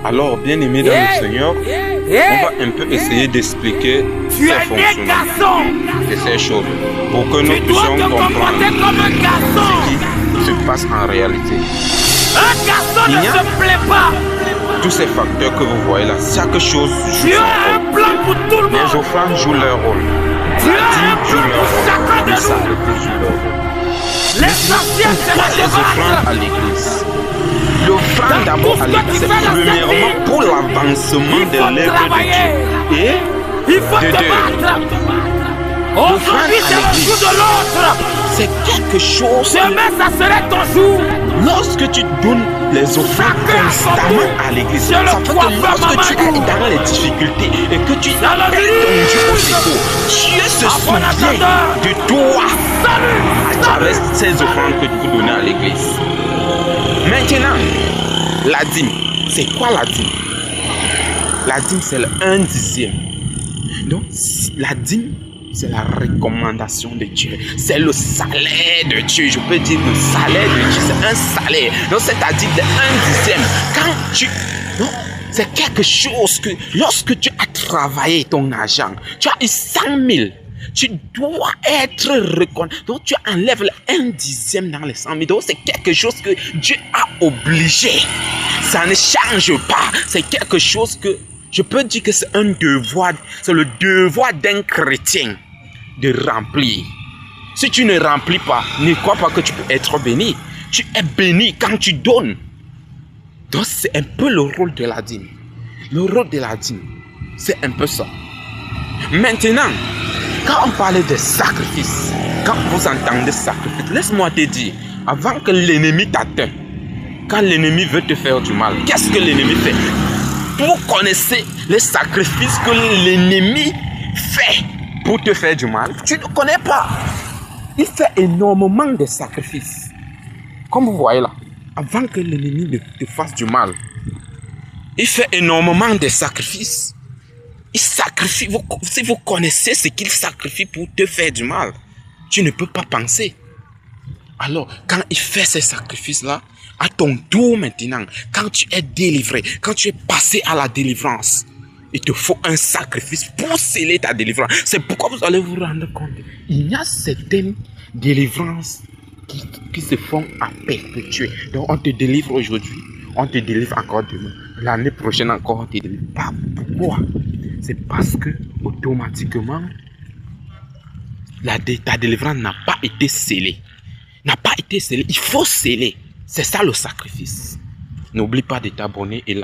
Alors, bien aimé dans le Seigneur, on va un peu essayer d'expliquer ces fonctionnements et ces choses pour que nous puissions comprendre ce qui se passe en réalité. Un garçon ne se plaît pas. Tous ces facteurs que vous voyez là, chaque chose joue Dieu son a un rôle. plan pour tout le monde. Les offrandes jouent leur rôle. Dieu La a un dîme joue plan leur pour chacun rôle. de Le nous. sacrifice joue leur rôle. L'essentiel, c'est la Les offrandes à démarche. l'église. L'offrande Dans d'abord tout à ce que l'église, tu c'est fais dans cette premièrement vie, pour l'avancement il de faut l'œuvre de travailler. Dieu. Et Il faut de te deux, battre. Aujourd'hui, c'est le jour de l'autre. c'est quelque chose. Demain, ça serait ton jour. Lorsque tu donnes les offrandes Chacun a son constamment tour. à l'église, Je ça le fait crois que pas, lorsque tu maman. es dans les difficultés et que tu Dans appelles l'église. ton Dieu au secours, Dieu se En bon souvient attendant. de toi Salut. à travers ces offrandes que vous donnez à l'église. Maintenant, la dîme, c'est quoi la dîme? La dîme, c'est le 1/10. Donc, la dîme, c'est la recommandation de Dieu. C'est le salaire de Dieu. Je peux dire le salaire de Dieu, c'est un salaire. Donc, c'est-à-dire de 1/10. Quand tu... Non, c'est quelque chose que lorsque tu as travaillé ton argent, tu as eu 100 000. Tu dois être reconnu. Donc, tu enlèves le 1/10 dans les 100 000. Donc, c'est quelque chose que Dieu a obligé. Ça ne change pas. C'est quelque chose que je peux dire que c'est un devoir. C'est le devoir d'un chrétien de remplir. Si tu ne remplis pas, ne crois pas que tu peux être béni. Tu es béni quand tu donnes. Donc, c'est un peu le rôle de la dîme. Le rôle de la dîme, c'est un peu ça. Maintenant, quand on parle de sacrifice, quand vous entendez sacrifice, laisse-moi te dire, avant que l'ennemi t'atteint, quand l'ennemi veut te faire du mal, qu'est-ce que l'ennemi fait? Vous connaissez les sacrifices que l'ennemi fait pour te faire du mal? Tu ne connais pas. Il fait énormément de sacrifices. Comme vous voyez là, avant que l'ennemi ne te fasse du mal, il fait énormément de sacrifices. Il sacrifie, si vous connaissez ce qu'il sacrifie pour te faire du mal, tu ne peux pas penser. Alors, quand il fait ces sacrifices-là, à ton tour maintenant, quand tu es délivré, quand tu es passé à la délivrance, il te faut un sacrifice pour sceller ta délivrance. C'est pourquoi vous allez vous rendre compte. Il y a certaines délivrances qui se font à perpétuer. Donc, on te délivre aujourd'hui, on te délivre encore demain. L'année prochaine encore, on te délivre. Pourquoi? C'est parce que automatiquement, ta délivrance n'a pas été scellée. N'a pas été scellée. Il faut sceller. C'est ça le sacrifice. N'oublie pas de t'abonner et